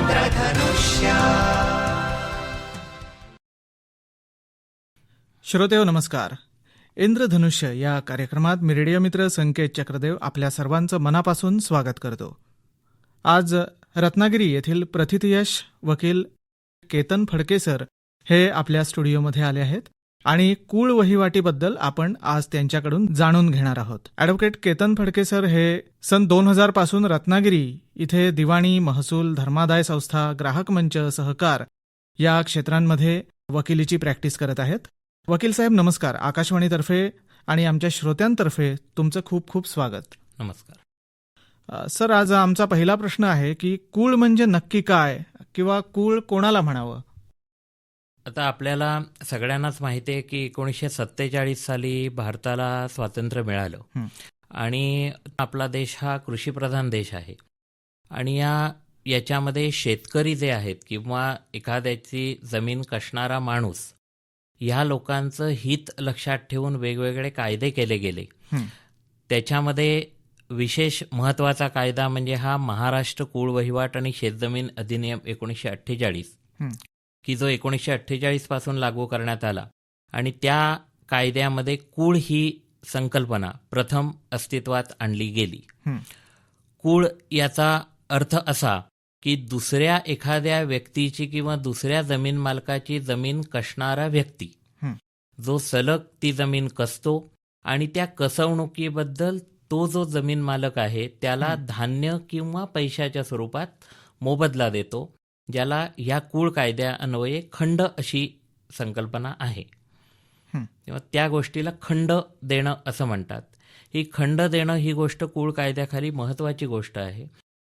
इंद्रधनुष्य. श्रोतेहो नमस्कार. इंद्रधनुष्य या कार्यक्रमात मी रेडिओ मित्र संकेत चक्रदेव आपल्या सर्वांचं मनापासून स्वागत करतो. आज रत्नागिरी येथील प्रथितयश वकील केतन फडके सर हे आपल्या स्टुडिओमध्ये आले आहेत आणि कूळ वहिवाटीबद्दल आपण आज त्यांच्याकडून जाणून घेणार आहोत. ॲडव्होकेट केतन फडके सर हे सन 2000 पासून रत्नागिरी इथे दिवाणी, महसूल, धर्मादाय संस्था, ग्राहक मंच, सहकार या क्षेत्रांमध्ये वकिलीची प्रॅक्टिस करत आहेत. वकील साहेब नमस्कार. आकाशवाणीतर्फे आणि आमच्या श्रोत्यांतर्फे तुमचं खूप खूप स्वागत. नमस्कार. सर, आज आमचा पहिला प्रश्न आहे की कूळ म्हणजे नक्की काय किंवा कूळ कोणाला म्हणावं? आता आपल्याला सगळ्यांनाच माहिती आहे की 1947 साली भारताला स्वातंत्र्य मिळालं आणि आपला देश हा कृषीप्रधान देश आहे आणि याच्यामध्ये शेतकरी जे आहेत किंवा एखाद्याची जमीन कसणारा माणूस ह्या लोकांचं हित लक्षात ठेवून वेगवेगळे कायदे केले गेले. त्याच्यामध्ये विशेष महत्त्वाचा कायदा म्हणजे हा महाराष्ट्र कूळ वहिवाट आणि शेतजमीन अधिनियम 1948 की जो 1948 पासून लागू करण्यात आला आणि त्या कायद्यामध्ये कूळ ही संकल्पना प्रथम अस्तित्वात आणली गेली. कूळ याचा अर्थ असा की दुसऱ्या एखाद्या व्यक्तीची किंवा दुसऱ्या जमीन मालकाची जमीन कसणारा व्यक्ती जो सलग ती जमीन कसतो आणि त्या कसवणुकीबद्दल तो जो जमीन मालक आहे त्याला धान्य किंवा पैशाच्या स्वरूपात मोबदला देतो, ज्याला ह्या कूळ कायद्यान्वये खंड अशी संकल्पना आहे. तेव्हा त्या गोष्टीला खंड देणं असं म्हणतात. ही खंड देणं ही गोष्ट कूळ कायद्याखाली महत्त्वाची गोष्ट आहे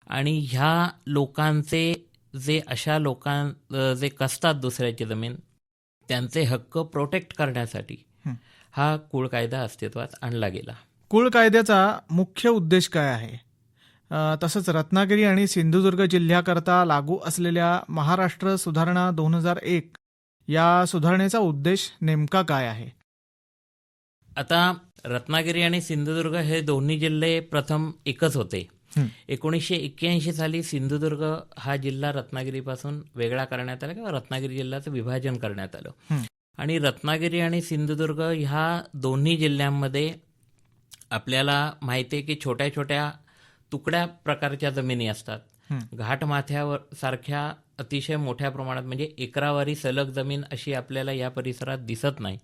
आणि ह्या लोकांचे जे अशा जे कसतात दुसऱ्याची जमीन त्यांचे हक्क प्रोटेक्ट करण्यासाठी हा कूळ कायदा अस्तित्वात आणला गेला. कूळ कायद्याचा मुख्य उद्देश काय आहे? तसंच रत्नागिरी आणि सिंधुदुर्ग जिल्ह्याकरता लागू असलेल्या महाराष्ट्र सुधारणा 2001 या सुधारणेचा उद्देश नेमका काय आहे? आता रत्नागिरी आणि सिंधुदुर्ग हे दोन्ही जिल्हे प्रथम एकच होते. 1981 साली सिंधुदुर्ग हा जिल्हा रत्नागिरीपासून वेगळा करण्यात आला किंवा रत्नागिरी जिल्ह्याचं विभाजन करण्यात आलं आणि रत्नागिरी आणि सिंधुदुर्ग ह्या दोन्ही जिल्ह्यांमध्ये आपल्याला माहिती आहे की छोट्या छोट्या तुकड्या प्रकारच्या जमिनी असतात. घाटमाथ्यावर सारख्या अतिशय मोठ्या प्रमाणात म्हणजे एकरावारी सलग जमीन अशी आपल्याला या परिसरात दिसत नाही.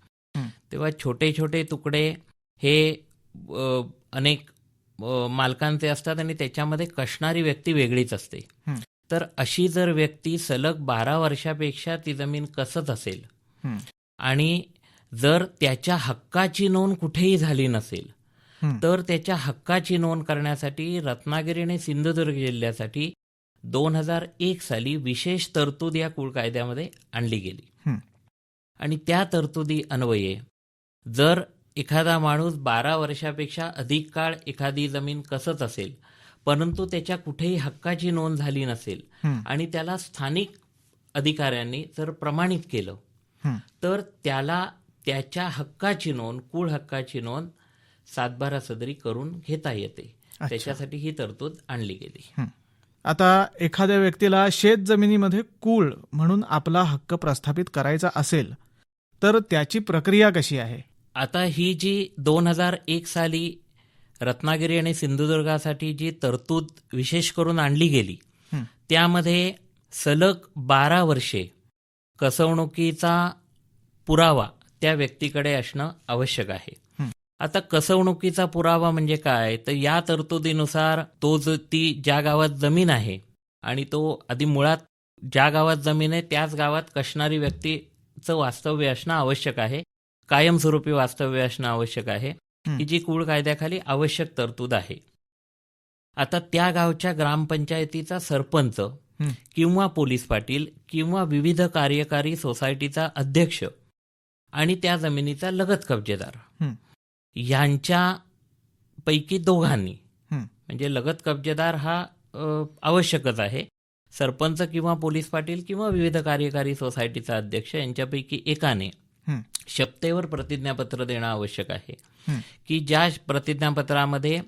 तेव्हा छोटे छोटे तुकडे हे अनेक मालकांचे असतात आणि त्याच्यामध्ये कसणारी व्यक्ती वेगळीच असते. तर अशी जर व्यक्ती सलग 12 वर्षापेक्षा ती जमीन कसत असेल आणि जर त्याच्या हक्काची नोंद कुठेही झाली नसेल तर त्याच्या हक्काची नोंद करण्यासाठी रत्नागिरी आणि सिंधुदुर्ग जिल्ह्यासाठी 2001 साली विशेष तरतूद या कूळ कायद्यामध्ये आणली गेली आणि त्या तरतुदी अन्वये जर एखादा माणूस 12 वर्षापेक्षा अधिक काळ एखादी जमीन कसत असेल परंतु त्याच्या कुठेही हक्काची नोंद झाली नसेल आणि त्याला स्थानिक अधिकाऱ्यांनी जर प्रमाणित केलं तर त्याला त्याच्या हक्काची नोंद, कूळ हक्काची नोंद 7/12 सदरी करून घेता येते. त्याच्यासाठी ही तरतूद आणली गेली. आता एखाद्या व्यक्तीला शेत जमिनीमध्ये कूळ म्हणून आपला हक्क प्रस्थापित करायचा असेल तर त्याची प्रक्रिया कशी आहे? आता ही जी 2001 साली रत्नागिरी आणि सिंधुदुर्गासाठी जी तरतूद विशेष करून आणली गेली त्यामध्ये सलग 12 वर्षे कसवणुकीचा पुरावा त्या व्यक्तीकडे असणं आवश्यक आहे. आता कसवणुकीचा पुरावा म्हणजे काय तर या तरतुदीनुसार तो जो ती ज्या गावात जमीन आहे आणि तो आधी मुळात ज्या गावात जमीन आहे त्याच गावात कसणारी व्यक्तीचं वास्तव्य असणं आवश्यक आहे, कायमस्वरूपी वास्तव्य असणं आवश्यक आहे, ही जी कूळ कायद्याखाली आवश्यक तरतूद आहे. आता त्या गावच्या ग्रामपंचायतीचा सरपंच किंवा पोलीस पाटील किंवा विविध कार्यकारी सोसायटीचा अध्यक्ष आणि त्या जमिनीचा लगत कब्जेदार यांच्यापैकी दोघांनी म्हणजे लगत कब्जेदार हा आवश्यकच आहे. सरपंच किंवा पोलीस पाटील किंवा विविध कार्यकारी सोसायटीचा अध्यक्ष यांच्यापैकी एकाने शपथेवर प्रतिज्ञापत्र देणं आवश्यक आहे की ज्या प्रतिज्ञापत्रामध्ये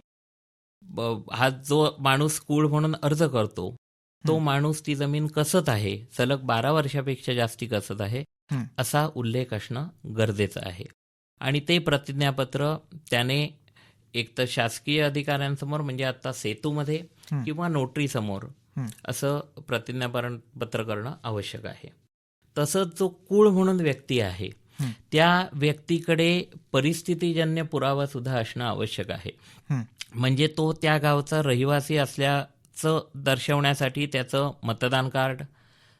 हा जो माणूस कूळ म्हणून अर्ज करतो तो माणूस ती जमीन कसत आहे, सलग 12 वर्षापेक्षा जास्ती कसत आहे, असा उल्लेख असणं गरजेचं आहे. आणि ते प्रतिज्ञापत्र त्याने एक तर शासकीय अधिकाऱ्यांसमोर म्हणजे आता सेतूमध्ये किंवा नोटरीसमोर असं प्रतिज्ञापत्र करणं आवश्यक आहे. तसंच जो कुळ म्हणून व्यक्ती आहे त्या व्यक्तीकडे परिस्थितीजन्य पुरावा सुद्धा असणं आवश्यक आहे. म्हणजे तो त्या गावचा रहिवासी असल्याचं दर्शवण्यासाठी त्याचं मतदान card,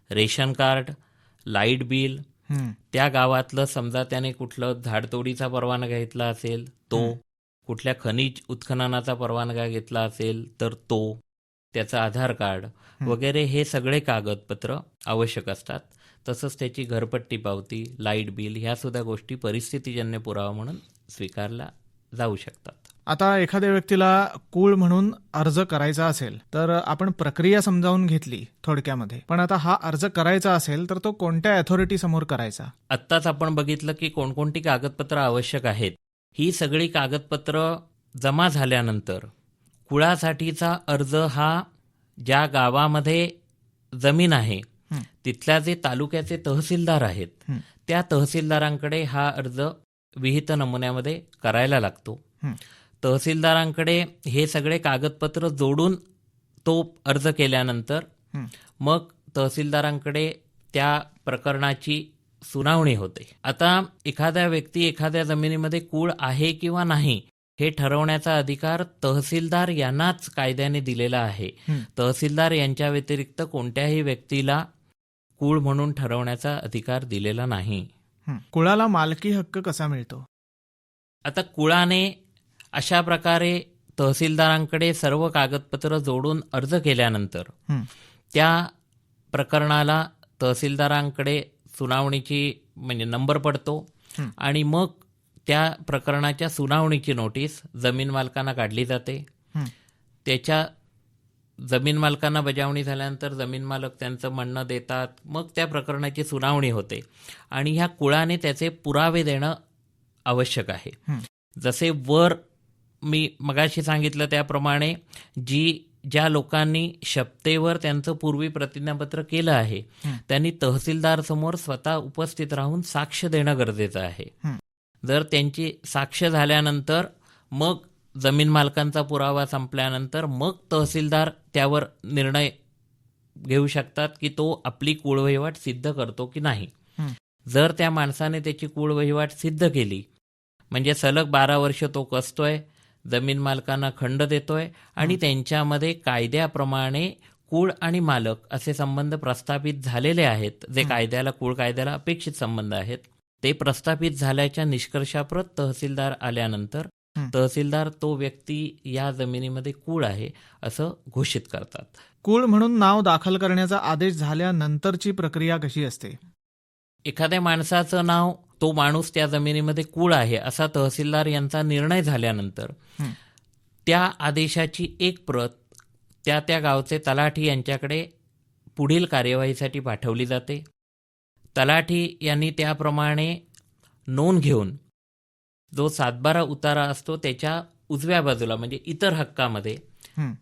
ration card, light bill, त्या गावातलं समजा त्याने कुठलं झाडतोडीचा परवाना घेतला असेल तो, कुठल्या खनिज उत्खननाचा परवानगा घेतला असेल तर तो, त्याचं आधार कार्ड वगैरे हे सगळे कागदपत्र आवश्यक असतात. तसंच त्याची घरपट्टी पावती, लाईट बिल ह्या सुद्धा गोष्टी परिस्थितीजन्य पुरावा म्हणून स्वीकारला जाऊ शकतात. आता एखाद्या व्यक्तीला कुळ म्हणून अर्ज करायचा असेल तर आपण प्रक्रिया समजावून घेतली थोडक्यामध्ये, पण आता हा अर्ज करायचा असेल तर तो कोणत्या अथॉरिटी समोर करायचा? आत्ताच आपण बघितलं की कोणकोणती कागदपत्र आवश्यक आहेत. ही सगळी कागदपत्र जमा झाल्यानंतर कुळासाठीचा अर्ज हा ज्या गावामध्ये जमीन आहे तिथल्या जे तालुक्याचे तहसीलदार आहेत त्या तहसीलदारांकडे हा अर्ज विहित नमुन्यामध्ये करायला लागतो. तहसीलदारांकडे हे सगळे कागदपत्र जोडून तो अर्ज केल्यानंतर मग तहसीलदारांकडे त्या प्रकरणाची सुनावणी होते. आता एखाद्या व्यक्ती एखाद्या जमिनीमध्ये कुळ आहे किंवा नाही हे ठरवण्याचा अधिकार तहसीलदार यांनाच कायद्याने दिलेला आहे. तहसीलदार यांच्या व्यतिरिक्त कोणत्याही व्यक्तीला कुळ म्हणून ठरवण्याचा अधिकार दिलेला नाही. कुळाला मालकी हक्क कसा मिळतो? आता कुळाने अशा प्रकारे तहसीलदारांकडे सर्व कागदपत्र जोडून अर्ज केल्यानंतर त्या प्रकरणाला तहसीलदारांकडे सुनावणीची म्हणजे नंबर पडतो आणि मग त्या प्रकरणाच्या सुनावणीची नोटीस जमीन मालकांना काढली जाते. त्याच्या जमीन मालकांना बजावणी झाल्यानंतर जमीन मालक त्यांचं म्हणणं देतात. मग त्या प्रकरणाची सुनावणी होते आणि ह्या कुळाने त्याचे पुरावे देणं आवश्यक आहे. जसे वर मी मगाशी सांगितलं त्याप्रमाणे ज्या लोकांनी शपथेवर त्यांचं पूर्वी प्रतिज्ञापत्र केलं आहे त्यांनी तहसीलदार समोर स्वतः उपस्थित राहून साक्ष देणं गरजेचं आहे. जर त्यांची साक्ष झाल्यानंतर मग जमीन मालकांचा पुरावा संपल्यानंतर मग तहसीलदार त्यावर निर्णय घेऊ शकतात की तो आपली कुळवहिवाट सिद्ध करतो की नाही. जर त्या माणसाने त्याची कुळवहिवाट सिद्ध केली म्हणजे सलग 12 वर्ष तो कसतोय, जमीन मालकांना खंड देतोय आणि त्यांच्यामध्ये कायद्याप्रमाणे कुळ आणि मालक असे संबंध प्रस्थापित झालेले आहेत, जे कुळ कायद्याला अपेक्षित संबंध आहेत, ते प्रस्थापित झाल्याच्या निष्कर्षाप्रत तहसीलदार आल्यानंतर तहसीलदार तो व्यक्ती या जमिनीमध्ये कुळ आहे असं घोषित करतात. कुळ म्हणून नाव दाखल करण्याचा आदेश झाल्यानंतरची प्रक्रिया कशी असते? एखाद्या माणसाचं नाव, तो माणूस त्या जमिनीमध्ये कुळ आहे असा तहसीलदार यांचा निर्णय झाल्यानंतर त्या आदेशाची एक प्रत त्या गावचे तलाठी यांच्याकडे पुढील कार्यवाहीसाठी पाठवली जाते. तलाठी यांनी त्याप्रमाणे नोंद घेऊन जो 7/12 उतारा असतो त्याच्या उजव्या बाजूला म्हणजे इतर हक्कामध्ये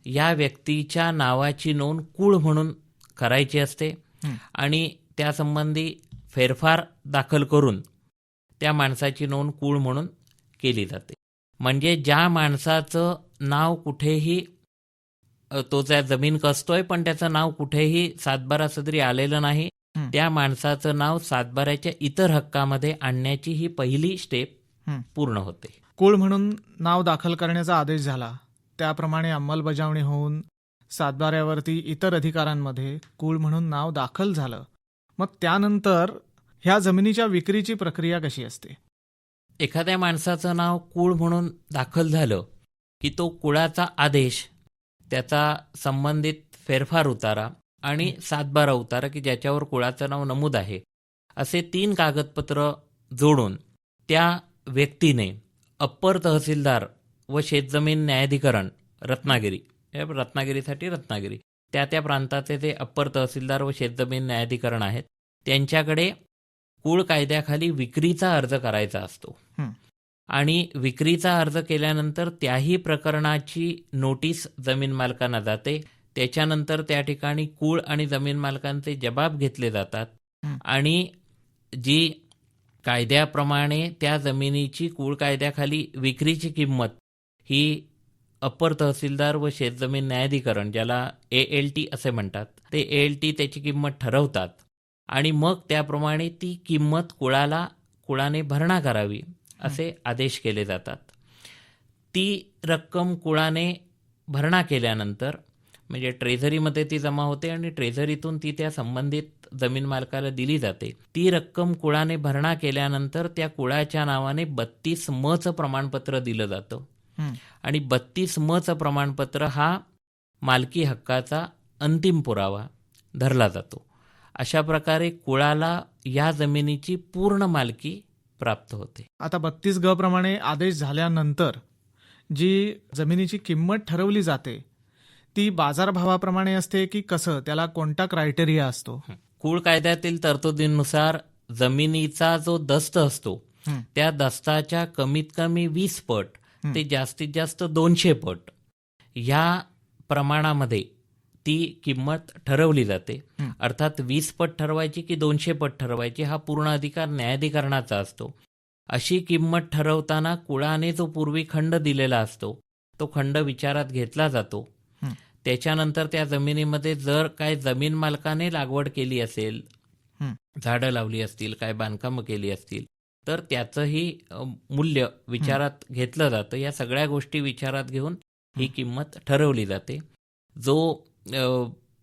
या व्यक्तीच्या नावाची नोंद कुळ म्हणून करायची असते आणि त्यासंबंधी फेरफार दाखल करून त्या माणसाची नोंद कुळ म्हणून केली जाते. म्हणजे ज्या माणसाचं नाव कुठेही, तो त्या जमीन कसतोय पण त्याचं नाव कुठेही 7/12 सदरी आलेलं नाही, त्या माणसाचं नाव 7/12च्या इतर हक्कामध्ये आणण्याची ही पहिली स्टेप पूर्ण होते. कुळ म्हणून नाव दाखल करण्याचा आदेश झाला त्याप्रमाणे अंमलबजावणी होऊन 7/12वरती इतर अधिकारांमध्ये कुळ म्हणून नाव दाखल झालं. मग त्यानंतर ह्या जमिनीच्या विक्रीची प्रक्रिया कशी असते? एखाद्या माणसाचं नाव कुळ म्हणून दाखल झालं की तो कुळाचा आदेश, त्याचा संबंधित फेरफार उतारा आणि 7/12 उतारा की ज्याच्यावर कुळाचं नाव नमूद आहे असे 3 कागदपत्र जोडून त्या व्यक्तीने अप्पर तहसीलदार व शेतजमीन न्यायाधिकरण रत्नागिरीसाठी रत्नागिरी त्या प्रांताचे जे अप्पर तहसीलदार व शेतजमीन न्यायाधिकरण आहेत त्यांच्याकडे कुळ कायद्याखाली विक्रीचा अर्ज करायचा असतो. आणि विक्रीचा अर्ज केल्यानंतर त्याही प्रकरणाची नोटीस जमीन मालकांना जाते. त्याच्यानंतर त्या ठिकाणी कुळ आणि जमीन मालकांचे जबाब घेतले जातात आणि जी कायद्याप्रमाणे त्या जमिनीची कुळ कायद्याखाली विक्रीची किंमत ही अप्पर तहसीलदार व शेतजमीन न्यायाधिकरण, ज्याला ALT असे म्हणतात, ते ALT त्याची किंमत ठरवतात आणि मग त्याप्रमाणे ती किंमत कुळाने भरणा करावी असे आदेश केले जातात. ती रक्कम कुळाने भरणा केल्यानंतर म्हणजे ट्रेझरीमध्ये ती जमा होते आणि ट्रेझरीतून ती त्या संबंधित जमीन मालकाला दिली जाते. ती रक्कम कुळाने भरणा केल्यानंतर त्या कुळाच्या नावाने 32 प्रमाणपत्र दिलं जातं आणि 32 प्रमाणपत्र हा मालकी हक्काचा अंतिम पुरावा धरला जातो. अशा प्रकारे कुळाला या जमिनीची पूर्ण मालकी प्राप्त होते. आता 32 ग प्रमाणे आदेश झाल्यानंतर जी जमिनीची किंमत ठरवली जाते ती बाजारभावाप्रमाणे असते की कसं, त्याला कोणता क्रायटेरिया असतो? कुळ कायद्यातील तरतुदींनुसार जमिनीचा जो दस्त असतो त्या दस्ताच्या कमीत कमी 20 पट ते जास्तीत जास्त 200 पट ह्या प्रमाणामध्ये ती किंमत ठरवली जाते. अर्थात 20 पट ठरवायची की 200 पट ठरवायची हा पूर्ण अधिकार न्यायाधिकरणाचा असतो. अशी किंमत ठरवताना कुळाने जो पूर्वी खंड दिलेला असतो तो खंड विचारात घेतला जातो. त्याच्यानंतर त्या जमिनीमध्ये जर काय जमीन मालकाने लागवड केली असेल, झाडं लावली असतील, काय बांधकामं केली असतील, तर त्याचंही मूल्य विचारात घेतलं जातं. या सगळ्या गोष्टी विचारात घेऊन ही किंमत ठरवली जाते. जो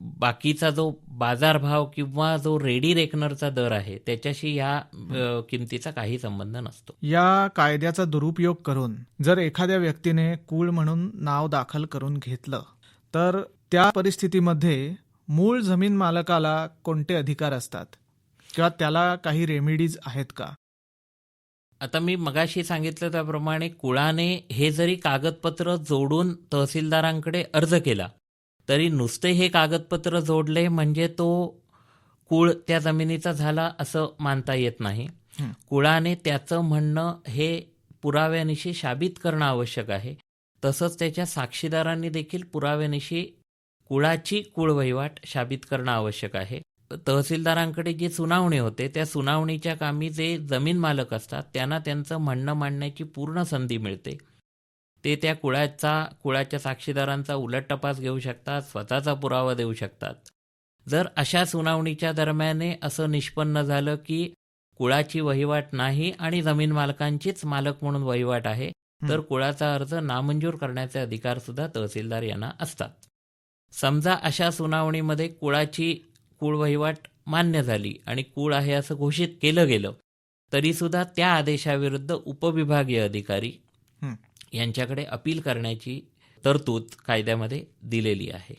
बाकीचा जो बाजारभाव किंवा जो रेडी रेकनरचा दर आहे त्याच्याशी या किमतीचा काही संबंध नसतो. या कायद्याचा दुरुपयोग करून जर एखाद्या व्यक्तीने कुळ म्हणून नाव दाखल करून घेतलं तर त्या परिस्थितीमध्ये मूळ जमीन मालकाला कोणते अधिकार असतात किंवा त्याला काही रेमेडीज आहेत का? आता मी मगाशी सांगितलं त्याप्रमाणे कुळाने हे जरी कागदपत्र जोडून तहसीलदारांकडे अर्ज केला तरी नुसते हे कागदपत्र जोडले म्हणजे तो कुळ त्या जमिनीचा झाला असं मानता येत नाही. कुळाने त्याचं म्हणणं हे पुराव्यानिशी साबित करणं आवश्यक आहे. तसंच त्याच्या साक्षीदारांनी देखील पुराव्यानिशी कुळाची कुळ वहिवाट साबित करणं आवश्यक आहे. तहसीलदारांकडे जी सुनावणी होते त्या सुनावणीच्या कामी जे जमीन मालक असतात त्यांना त्यांचं म्हणणं मांडण्याची पूर्ण संधी मिळते. ते त्या कुळाच्या साक्षीदारांचा उलट तपास घेऊ शकतात, स्वतःचा पुरावा देऊ शकतात. जर अशा सुनावणीच्या दरम्यान असं निष्पन्न झालं की कुळाची वहिवाट नाही आणि जमीन मालकांचीच मालक म्हणून वहिवाट आहे तर कुळाचा अर्ज नामंजूर करण्याचे अधिकार सुद्धा तहसीलदार यांना असतात. समजा अशा सुनावणीमध्ये कुळाची कुळ वहिवाट मान्य झाली आणि कुळ आहे असं घोषित केलं गेलं तरी सुद्धा त्या आदेशाविरुद्ध उपविभागीय अधिकारी यांच्याकडे अपील करण्याची तरतूद कायद्यामध्ये दिलेली आहे.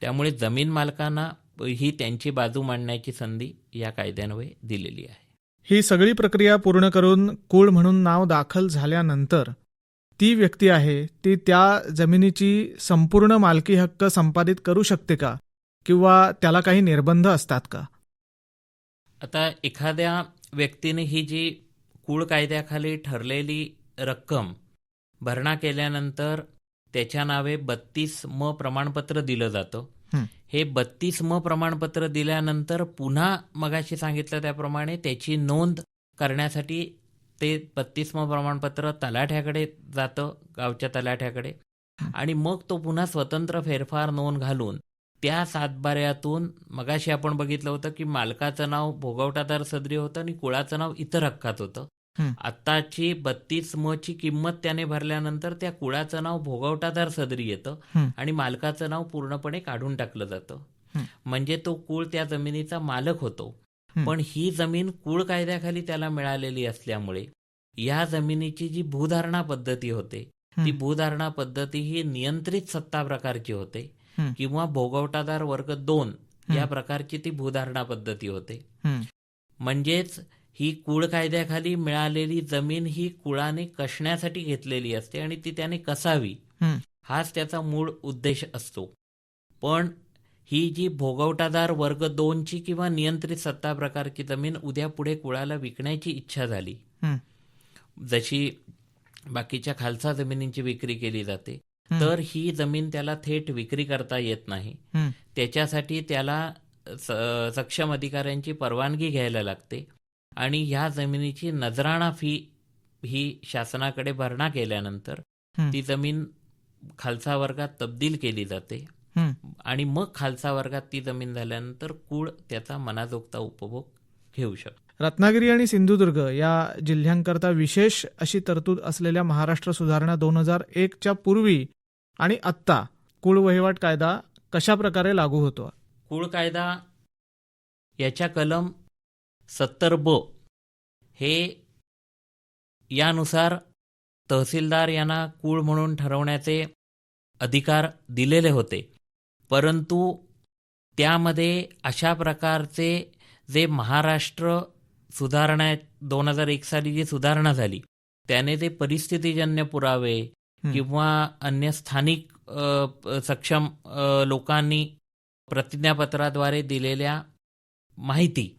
त्यामुळे जमीन मालकांना ही त्यांची बाजू मांडण्याची संधी या कायद्यान्वये दिलेली आहे. ही सगळी प्रक्रिया पूर्ण करून कुळ म्हणून नाव दाखल झाल्यानंतर ती व्यक्ती आहे ती त्या जमिनीची संपूर्ण मालकी हक्क संपादित करू शकते का किंवा त्याला काही निर्बंध असतात का? आता एखाद्या व्यक्तीने ही जी कुळ कायद्याखाली ठरलेली रक्कम भरणा केल्यानंतर त्याच्या नावे 32 प्रमाणपत्र दिलं जातं. हे 32 प्रमाणपत्र दिल्यानंतर पुन्हा मगाशी सांगितलं त्याप्रमाणे त्याची नोंद करण्यासाठी ते 32 प्रमाणपत्र तलाठ्याकडे जातं, गावच्या तलाठ्याकडे, आणि मग तो पुन्हा स्वतंत्र फेरफार नोंद घालून त्या सातबाऱ्यातून मगाशी आपण बघितलं होतं की मालकाचं नाव भोगवटादार सदरी होतं आणि कुळाचं नाव इतर हक्कात होतं. आत्ताची 32 ची किंमत त्याने भरल्यानंतर त्या कुळाचं नाव भोगवटादार सदरी येतं आणि मालकाचं नाव पूर्णपणे काढून टाकलं जातं. म्हणजे तो कुळ त्या जमिनीचा मालक होतो. पण ही जमीन कुळ कायद्याखाली त्याला मिळालेली असल्यामुळे या जमिनीची जी भूधारणा पद्धती होते ती भूधारणा पद्धती ही नियंत्रित सत्ता प्रकारची होते किंवा भोगवटादार वर्ग 2 या प्रकारची ती भूधारणा पद्धती होते. म्हणजेच ही कुळ कायद्याखाली मिळालेली जमीन ही कुळाने कसण्यासाठी घेतलेली असते आणि ती त्याने कसावी हाच त्याचा मूळ उद्देश असतो. पण ही जी भोगवटादार वर्ग 2 ची किंवा नियंत्रित सत्ता प्रकारची जमीन उद्या पुढे कुळाला विकण्याची इच्छा झाली, जशी बाकीच्या खालसा जमिनींची विक्री केली जाते, तर ही जमीन त्याला थेट विक्री करता येत नाही. त्याच्यासाठी त्याला सक्षम अधिकाऱ्यांची परवानगी घ्यायला लागते आणि ह्या जमिनीची नजराणा फी ही शासनाकडे भरणा केल्यानंतर ती जमीन खालसा वर्गात तब्दील केली जाते आणि मग खालसा वर्गात ती जमीन झाल्यानंतर कुळ त्याचा मनाजोगता उपभोग घेऊ शकतो. रत्नागिरी आणि सिंधुदुर्ग या जिल्ह्यांकरता विशेष अशी तरतूद असलेल्या महाराष्ट्र सुधारणा 2001च्या पूर्वी आणि आत्ता कुळ वहिवाट कायदा कशा प्रकारे लागू होतो? कुळ कायदा याच्या कलम 70(ब) हे यानुसार तहसीलदार यांना कुळ म्हणून ठरवण्याचे अधिकार दिलेले होते, परंतु त्यामध्ये अशा प्रकारचे जे महाराष्ट्र सुधारणा 2001 साली जी सुधारणा झाली त्याने ते परिस्थितीजन्य पुरावे किंवा अन्य स्थानिक सक्षम लोकांनी प्रतिज्ञापत्राद्वारे दिलेल्या माहिती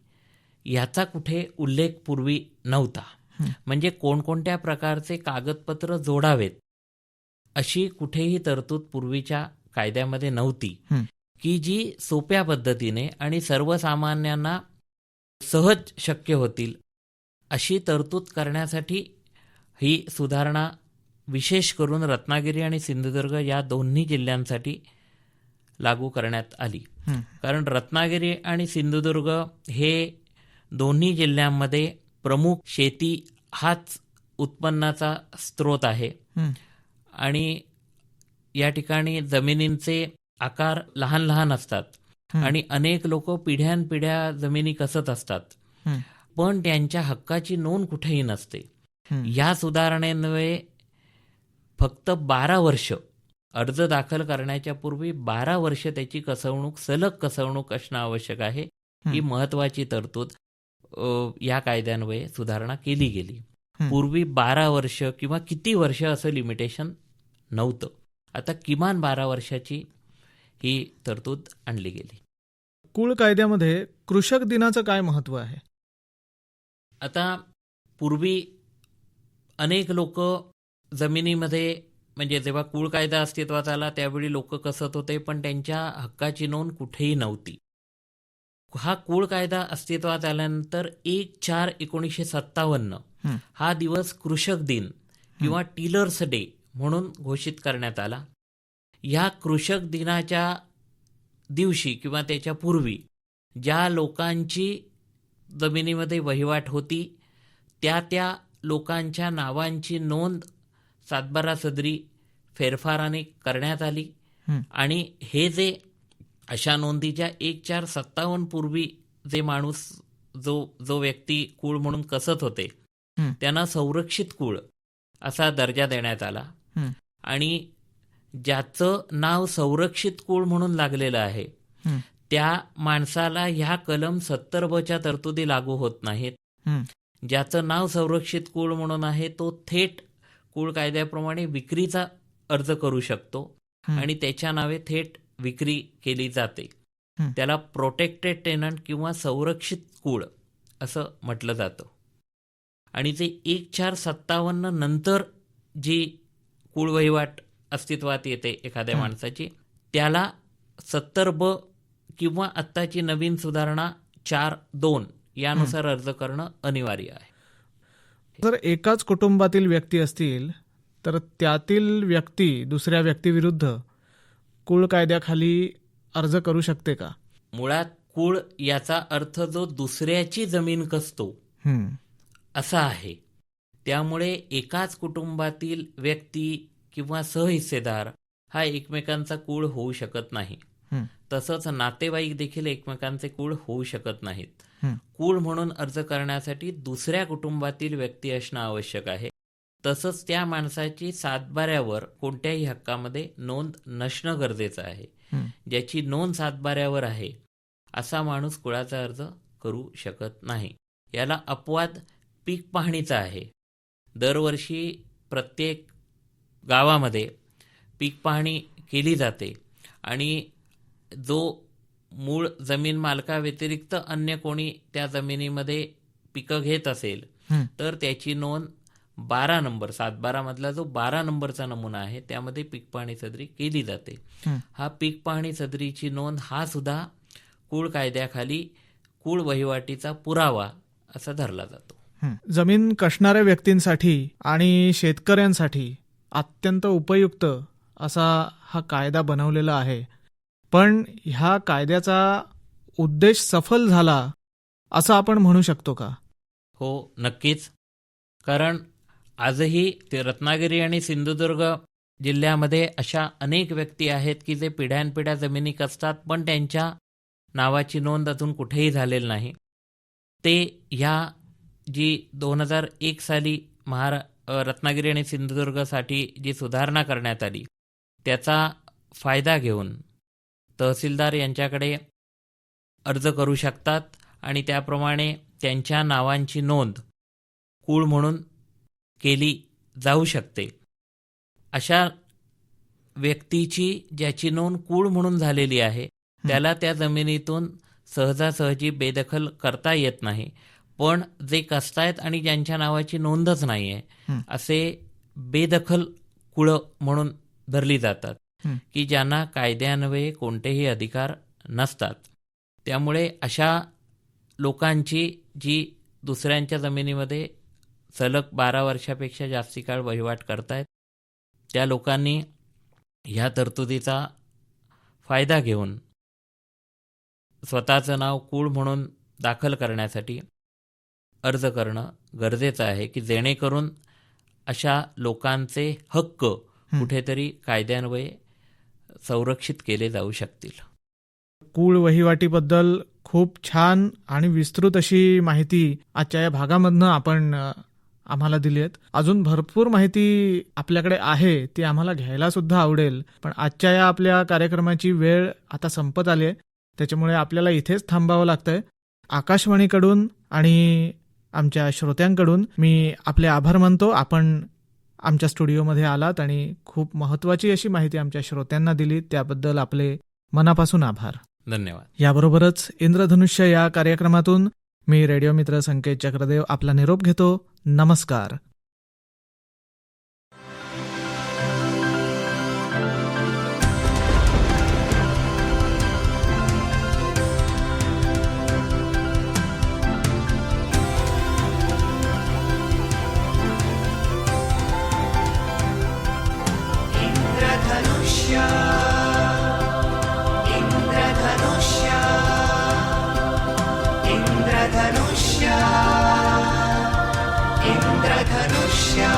याचा कुठे उल्लेख पूर्वी नव्हता. म्हणजे कोणकोणत्या प्रकारचे कागदपत्र जोडावेत अशी कुठेही तरतूद पूर्वीच्या कायद्यामध्ये नव्हती, की जी सोप्या पद्धतीने आणि सर्वसामान्यांना सहज शक्य होतील अशी तरतूद करण्यासाठी ही सुधारणा विशेष करून रत्नागिरी आणि सिंधुदुर्ग या दोन्ही जिल्ह्यांसाठी लागू करण्यात आली. कारण रत्नागिरी आणि सिंधुदुर्ग हे दोन्ही जिल्ह्यांमध्ये प्रमुख शेती हाच उत्पन्नाचा स्रोत आहे आणि या ठिकाणी जमिनींचे आकार लहान लहान असतात आणि अनेक लोक पिढ्यानपिढ्या जमिनी कसत असतात, पण त्यांच्या हक्काची नोंद कुठेही नसते. या सुधारणेमुळे फक्त 12 वर्ष अर्ज दाखल करण्याच्या पूर्वी 12 वर्ष त्याची कसवणूक सलग कसवणूक असणं आवश्यक आहे. ही महत्वाची तरतूद या कायद्यान्वये सुधारणा केली गेली. पूर्वी 12 वर्ष किंवा किती वर्ष असं लिमिटेशन नव्हतं. आता किमान 12 वर्षाची ही तरतूद आणली गेली. कुळ कायद्यामध्ये कृषक दिनाचं काय महत्त्व आहे? आता पूर्वी अनेक लोक जमिनीमध्ये म्हणजे जेव्हा कुळ कायदा अस्तित्वात आला त्यावेळी लोक कसत होते, पण त्यांच्या हक्काची नोंद कुठेही नव्हती. हा कुळ कायदा अस्तित्वात आल्यानंतर 1/4/1957 हा दिवस कृषक दिन किंवा टिलर्स डे म्हणून घोषित करण्यात आला. ह्या कृषक दिनाच्या दिवशी किंवा त्याच्या पूर्वी ज्या लोकांची जमिनीमध्ये वहिवाट होती त्या लोकांच्या नावांची नोंद सातबारा सदरी फेरफाराने करण्यात आली आणि हे जे अशा नोंदीच्या 1/4/57 पूर्वी जे माणूस जो व्यक्ती कुळ म्हणून कसत होते त्यांना संरक्षित कुळ असा दर्जा देण्यात आला आणि ज्याचं नाव संरक्षित कुळ म्हणून लागलेलं आहे त्या माणसाला ह्या कलम 70(ब)च्या तरतुदी लागू होत नाहीत. ज्याचं नाव संरक्षित कुळ म्हणून आहे तो थेट कुळ कायद्याप्रमाणे विक्रीचा अर्ज करू शकतो आणि त्याच्या नावे थेट विक्री केली जाते. त्याला प्रोटेक्टेड टेनंट किंवा संरक्षित कुळ असं म्हटलं जातं. आणि जे 1/4/57 नंतर जी कुळ वहिवाट अस्तित्वात येते एखाद्या माणसाची त्याला 70(ब) किंवा आत्ताची नवीन सुधारणा 4(2) यानुसार अर्ज करणं अनिवार्य आहे. जर एकाच कुटुंबातील व्यक्ती असतील तर त्यातील व्यक्ती दुसऱ्या व्यक्तीविरुद्ध कुळ कायद्याखाली अर्ज करू शकते का? मुळात कुळ याचा अर्थ जो दुसऱ्याची जमीन कसतो असा आहे. त्यामुळे एकाच कुटुंबातील व्यक्ती किंवा सहहिस्सेदार हा एकमेकांचा कुळ होऊ शकत नाही. तसंच नातेवाईक देखील एकमेकांचे कुळ होऊ शकत नाहीत. कुळ म्हणून अर्ज करण्यासाठी दुसऱ्या कुटुंबातील व्यक्ती असणं आवश्यक आहे. तसंच त्या माणसाची सातबाऱ्यावर कोणत्याही हक्कामध्ये नोंद नसणं गरजेचं आहे. ज्याची नोंद सातबाऱ्यावर आहे असा माणूस कुळाचा अर्ज करू शकत नाही. याला अपवाद पीक पाहणीचा आहे. दरवर्षी प्रत्येक गावामध्ये पीक पाहणी केली जाते आणि जो मूळ जमीन मालकाव्यतिरिक्त अन्य कोणी त्या जमिनीमध्ये पिकं घेत असेल तर त्याची नोंद 12 नंबर 7-12 मधला जो 12 नंबरचा नमुना आहे त्यामध्ये पीक पाहणी सदरी केली जाते. हा पीक पाहणी सदरीची नोंद हा सुद्धा कुळ कायद्याखाली कुळ वहिवाटीचा पुरावा असा धरला जातो. जमीन कसणाऱ्या व्यक्तींसाठी आणि शेतकऱ्यांसाठी अत्यंत उपयुक्त असा हा कायदा बनवलेला आहे. पण ह्या कायद्याचा उद्देश सफल झाला असं आपण म्हणू शकतो का? हो, नक्कीच. कारण आजही ते रत्नागिरी आणि सिंधुदुर्ग जिल्ह्यामध्ये अशा अनेक व्यक्ती आहेत की जे पिढ्यानपिढ्या जमिनी कसतात, पण त्यांच्या नावाची नोंद अजून कुठेही झालेली नाही. ते ह्या जी 2001 साली रत्नागिरी आणि सिंधुदुर्गसाठी जी सुधारणा करण्यात आली त्याचा फायदा घेऊन तहसीलदार यांच्याकडे अर्ज करू शकतात आणि त्याप्रमाणे त्यांच्या नावांची नोंद कुळ म्हणून केली जाऊ शकते. अशा व्यक्तीची ज्याची नोंद कुळ म्हणून झालेली आहे त्याला त्या जमिनीतून सहजासहजी बेदखल करता येत नाही. पण जे कसतायत आणि ज्यांच्या नावाची नोंदच नाही आहे असे बेदखल कुळं म्हणून धरली जातात की ज्यांना कायद्यान्वये कोणतेही अधिकार नसतात. त्यामुळे अशा लोकांची जी दुसऱ्यांच्या जमिनीमध्ये सलग 12 वर्षापेक्षा जास्ती काळ वहिवाट करतायत त्या लोकांनी ह्या तरतुदीचा फायदा घेऊन स्वतःचं नाव कुळ म्हणून दाखल करण्यासाठी अर्ज करणं गरजेचं आहे की जेणेकरून अशा लोकांचे हक्क कुठेतरी कायद्यान्वये संरक्षित केले जाऊ शकतील. कुळ वहिवाटीबद्दल खूप छान आणि विस्तृत अशी माहिती आजच्या या भागामधनं आपण आम्हाला दिली आहेत. अजून भरपूर माहिती आपल्याकडे आहे ती आम्हाला घ्यायला सुद्धा आवडेल, पण आजच्या या आपल्या कार्यक्रमाची वेळ आता संपत आली आहे. त्याच्यामुळे आपल्याला इथेच थांबावं लागतंय. आकाशवाणीकडून आणि आमच्या श्रोत्यांकडून मी आपले आभार मानतो. आपण आमच्या स्टुडिओमध्ये आलात आणि खूप महत्त्वाची अशी माहिती आमच्या श्रोत्यांना दिली, त्याबद्दल आपले मनापासून आभार. धन्यवाद. याबरोबरच इंद्रधनुष्य या कार्यक्रमातून मी रेडिओ मित्र संकेत चक्रदेव आपला निरोप घेतो. नमस्कार. इंद्रधनुष्य